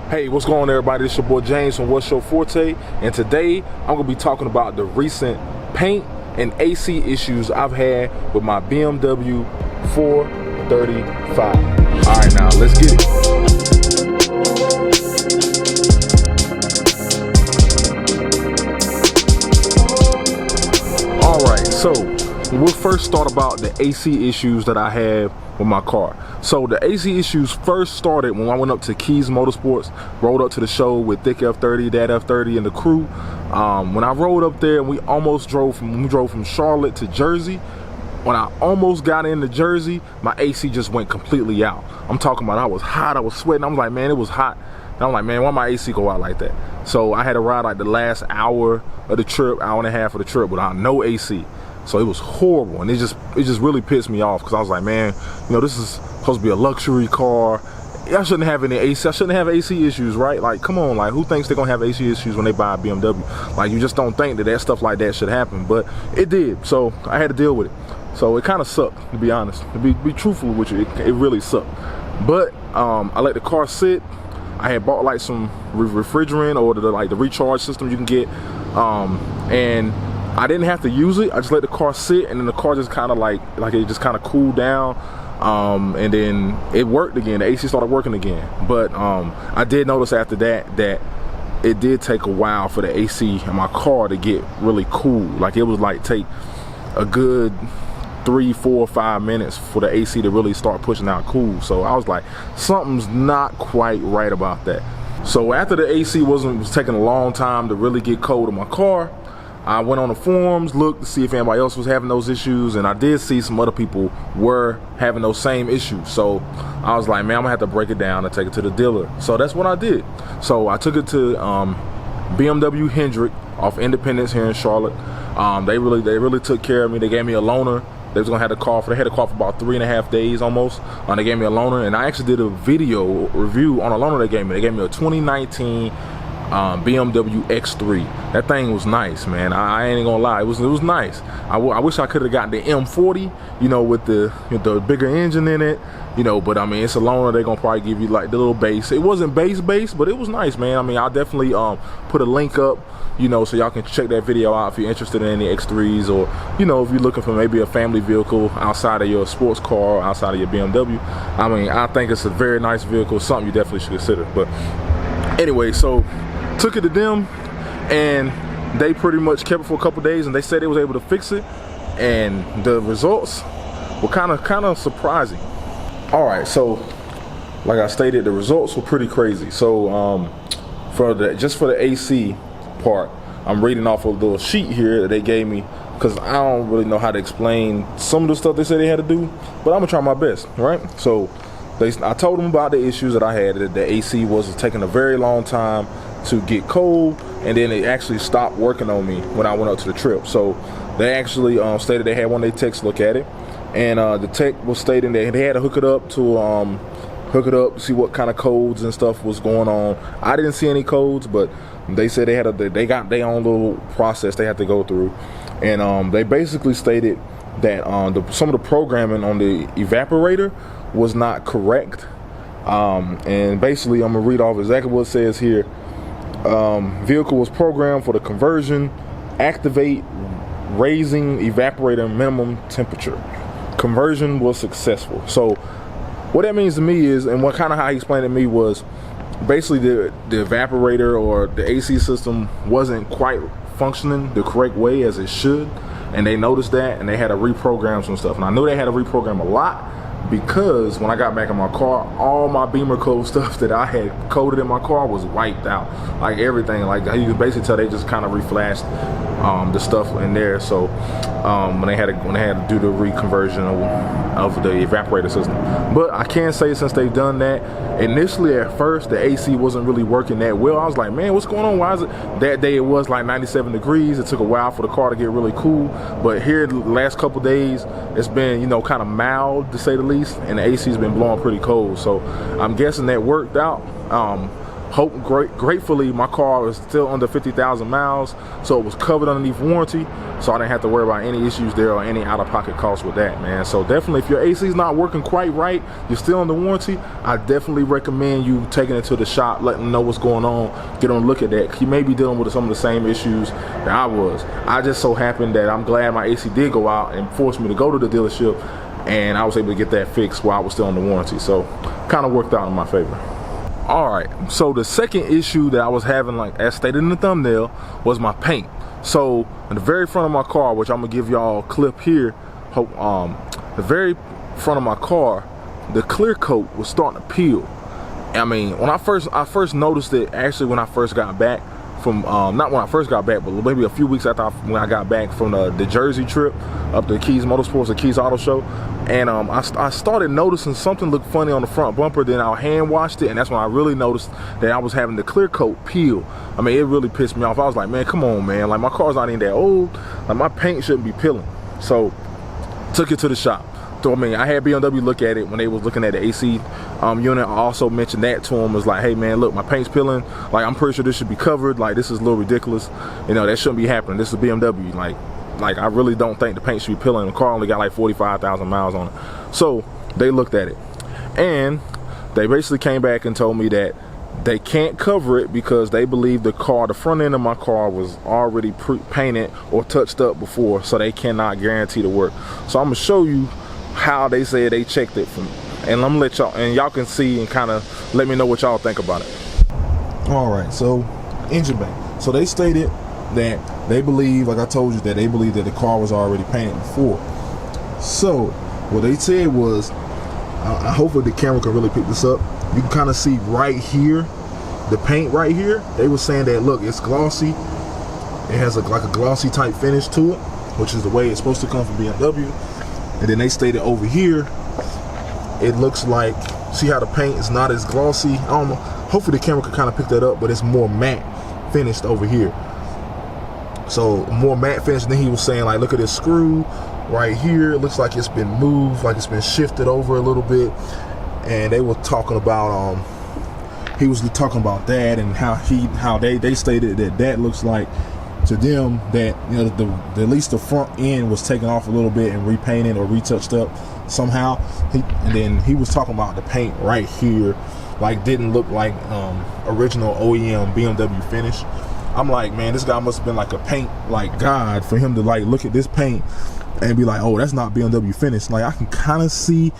Hey, what's going on, everybody? This your boy James from What's Your Forte, and today I'm gonna be talking about the recent paint and AC issues I've had with my BMW 435. All right, now let's get it. All right, so we'll first start about the AC issues that I had with my car. So the AC issues first started when I went up to Keys Motorsports, rolled up to the show with Thick F30, Dad F30, and the crew. When I rolled up there, and we drove from Charlotte to Jersey. When I almost got into Jersey, my AC just went completely out. I'm talking about I was hot, I was sweating. I'm like, man, it was hot. And I'm like, man, why my AC go out like that? So I had to ride like the last hour of the trip, hour and a half of the trip without no AC. So it was horrible, and it just really pissed me off, because I was like, man, you know, this is supposed to be a luxury car. I shouldn't have any AC. I shouldn't have AC issues, right? Like, come on, like, who thinks they're gonna have AC issues when they buy a BMW? Like, you just don't think that stuff like that should happen, but it did. So I had to deal with it. So it kind of sucked, to be honest. To be truthful with you, it really sucked. But I let the car sit. I had bought like some refrigerant or the recharge system you can get, and I didn't have to use it. I just let the car sit, and then the car just kind of like it just kind of cooled down, and then it worked again. The AC started working again. But I did notice after that it did take a while for the AC in my car to get really cool. Like, it was like take a good 3, 4, 5 minutes for the AC to really start pushing out cool. So I was like, something's not quite right about that. So after the AC was taking a long time to really get cold in my car, I went on the forums, looked to see if anybody else was having those issues, and I did see some other people were having those same issues. So I was like, man, I'm gonna have to break it down and take it to the dealer. So that's what I did. So I took it to BMW Hendrick off Independence here in Charlotte. They really took care of me. They gave me a loaner. They was gonna have the car for about 3.5 days almost. They gave me a loaner, and I actually did a video review on a loaner they gave me. They gave me a 2019 BMW X3. That thing was nice, man. I ain't gonna lie, it was nice. I wish I could have gotten the M40, you know, with the bigger engine in it, you know. But I mean, it's a loaner. They're gonna probably give you like the little base. It wasn't base, but it was nice, man. I mean, I'll definitely put a link up, you know, so y'all can check that video out if you're interested in any X3s, or, you know, if you're looking for maybe a family vehicle outside of your sports car, outside of your BMW. I mean, I think it's a very nice vehicle, something you definitely should consider. But anyway, so took it to them, and they pretty much kept it for a couple days, and they said they was able to fix it, and the results were kind of surprising. All right, so like I stated, the results were pretty crazy. So just for the AC part, I'm reading off a little sheet here that they gave me, because I don't really know how to explain some of the stuff they said they had to do, but I'm gonna try my best, right? So I told them about the issues that I had, that the AC was taking a very long time to get cold, and then it actually stopped working on me when I went up to the trip. So they actually stated they had one of their techs look at it, and the tech was stating that they had to hook it up to see what kind of codes and stuff was going on. I didn't see any codes, but they said they got their own little process they had to go through, and they basically stated that some of the programming on the evaporator was not correct, and basically I'm gonna read off exactly what it says here. Vehicle was programmed for the conversion, activate, raising evaporator minimum temperature. Conversion was successful. So what that means to me is, and how he explained it to me was, basically the evaporator or the AC system wasn't quite functioning the correct way as it should, and they noticed that, and they had to reprogram some stuff. And I know they had to reprogram a lot, because when I got back in my car, all my Beamer code stuff that I had coded in my car was wiped out. Like everything, like you could basically tell they just kind of reflashed the stuff in there. So when they had to do the reconversion of the evaporator system. But I can say, since they've done that, initially at first the AC wasn't really working that well. I was like, man, what's going on? Why is it? That day it was like 97 degrees. It took a while for the car to get really cool. But here the last couple days, it's been, you know, kind of mild, to say the least, and the AC's been blowing pretty cold. So I'm guessing that worked out. Gratefully, my car was still under 50,000 miles, so it was covered underneath warranty, so I didn't have to worry about any issues there or any out-of-pocket costs with that, man. So definitely, if your AC is not working quite right, you're still under warranty, I definitely recommend you taking it to the shop, letting them know what's going on, get on a look at that. You may be dealing with some of the same issues that I was. I just so happened that I'm glad my AC did go out and forced me to go to the dealership, and I was able to get that fixed while I was still under warranty, so kind of worked out in my favor. Alright, so the second issue that I was having, like as stated in the thumbnail, was my paint. So in the very front of my car, which I'm gonna give y'all a clip here, the very front of my car, the clear coat was starting to peel. I mean, when I first noticed it, actually when I first got back from, not when I first got back, but maybe a few weeks after when I got back from the Jersey trip up to Keys Motorsports, the Keys Auto Show. And I started noticing something looked funny on the front bumper. Then I hand washed it, and that's when I really noticed that I was having the clear coat peel. I mean, it really pissed me off. I was like, man, come on, man. Like, my car's not even that old. Like, my paint shouldn't be peeling. So, took it to the shop. So, I mean, I had BMW look at it when they was looking at the AC unit. I also mentioned that to them. Was like, hey, man, look, my paint's peeling. Like, I'm pretty sure this should be covered. Like, this is a little ridiculous. You know, that shouldn't be happening. This is BMW. Like, I really don't think the paint should be peeling. The car only got like 45,000 miles on it. So they looked at it, and they basically came back and told me that they can't cover it because they believe the front end of my car was already painted or touched up before, so they cannot guarantee the work. So I'm gonna show you how they said they checked it from, and I'm gonna let y'all, and y'all can see and kind of let me know what y'all think about it. All right, so engine bay. So they stated that they believe, like I told you, that they believe that the car was already painted before. So what they said was, hopefully the camera can really pick this up. You can kind of see right here, the paint right here. They were saying that, look, it's glossy. It has like a glossy type finish to it, which is the way it's supposed to come from BMW. And then they stated over here, it looks like, see how the paint is not as glossy. I don't know. Hopefully the camera can kind of pick that up, but it's more matte finished over here. So more matte finish. Then he was saying, like, look at this screw right here. It looks like it's been moved, like it's been shifted over a little bit. And they were talking about, he was talking about that, and how they stated that looks like to them that, you know, at least the front end was taken off a little bit and repainted or retouched up somehow. And then he was talking about the paint right here, like didn't look like original OEM BMW finish. I'm like, man, this guy must have been like a paint like god for him to like look at this paint and be like, oh, that's not BMW finish. Like, I can kind of see,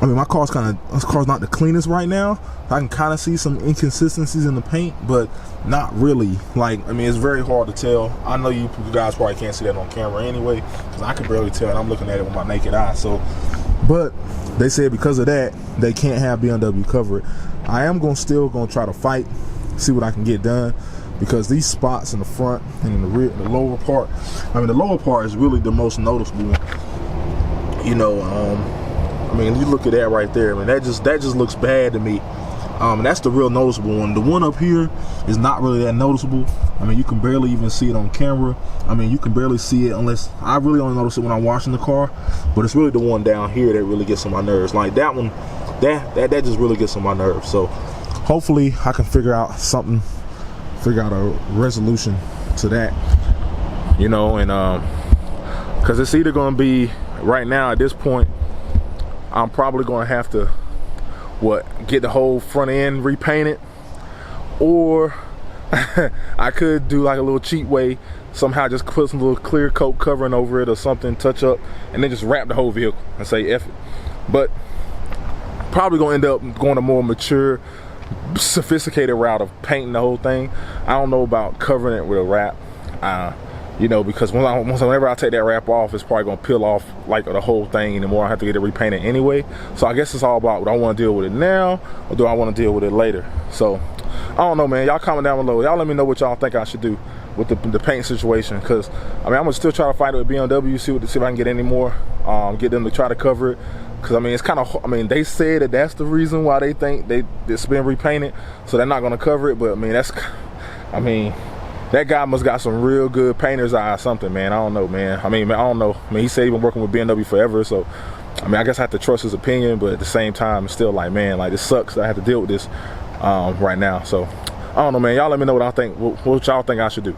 I mean, my car's not the cleanest right now. I can kind of see some inconsistencies in the paint, but not really. Like, I mean, it's very hard to tell. I know you guys probably can't see that on camera anyway, because I can barely tell, and I'm looking at it with my naked eye. So, but they said because of that, they can't have BMW cover it. I am still gonna try to fight, see what I can get done, because these spots in the front and in the rear, the lower part, I mean, the lower part is really the most noticeable one. You know, I mean, you look at that right there. I mean, that just looks bad to me. And that's the real noticeable one. The one up here is not really that noticeable. I mean, you can barely even see it on camera. I mean, you can barely see it unless, I really only notice it when I'm washing the car. But it's really the one down here that really gets on my nerves. Like that one, that just really gets on my nerves. So hopefully I can figure out something, figure out a resolution to that, you know. And because it's either going to be, right now at this point, I'm probably going to have to get the whole front end repainted, or I could do like a little cheap way, somehow just put some little clear coat covering over it or something, touch up, and then just wrap the whole vehicle and say F it. But probably gonna end up going a more mature, sophisticated route of painting the whole thing. I don't know about covering it with a wrap, you know, because whenever I take that wrap off, it's probably gonna peel off like the whole thing, and the more I have to get it repainted anyway. So I guess it's all about, do I want to deal with it now, or do I want to deal with it later? So I don't know, man. Y'all comment down below. Y'all let me know what y'all think I should do with the paint situation, because I mean, I'm gonna still try to fight it with BMW, see if I can get any more, get them to try to cover it. Because I mean, it's kind of, I mean, they said that that's the reason why they think it's been repainted, so they're not gonna cover it. But I mean, I mean, that guy must got some real good painter's eye or something, man. I don't know, man. I mean, I don't know. I mean, he said he's been working with BMW forever, so I mean, I guess I have to trust his opinion, but at the same time, it's still like, man, like, this sucks that I have to deal with this right now. So I don't know, man. Y'all let me know what I think, what y'all think I should do.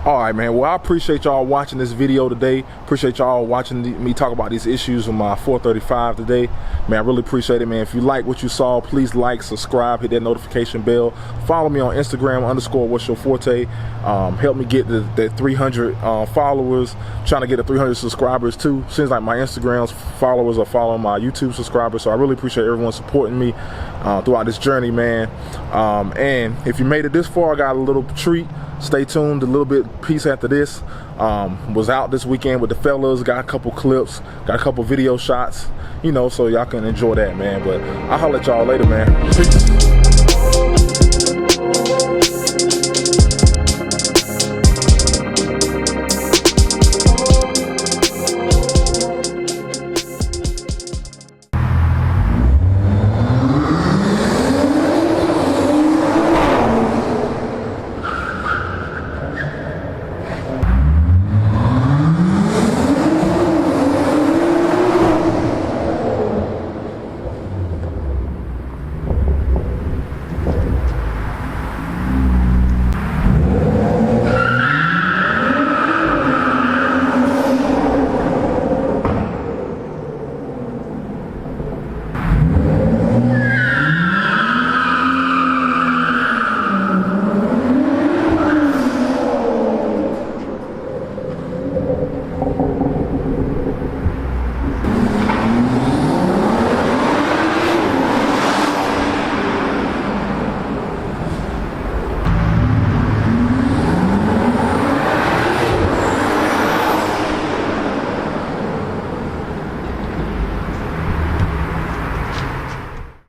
All right, man. Well, I appreciate y'all watching this video today. Appreciate y'all watching me talk about these issues with my 435 today. Man, I really appreciate it, man. If you like what you saw, please like, subscribe, hit that notification bell. Follow me on Instagram _what's your forte. Help me get the 300 followers. Trying to get the 300 subscribers too. Seems like my Instagram's followers are following my YouTube subscribers. So I really appreciate everyone supporting me throughout this journey, man. And if you made it this far, I got a little treat. Stay tuned, a little bit piece after this. Was out this weekend with the fellas, got a couple clips, got a couple video shots, you know, so y'all can enjoy that, man. But I'll holler at y'all later, man. Peace.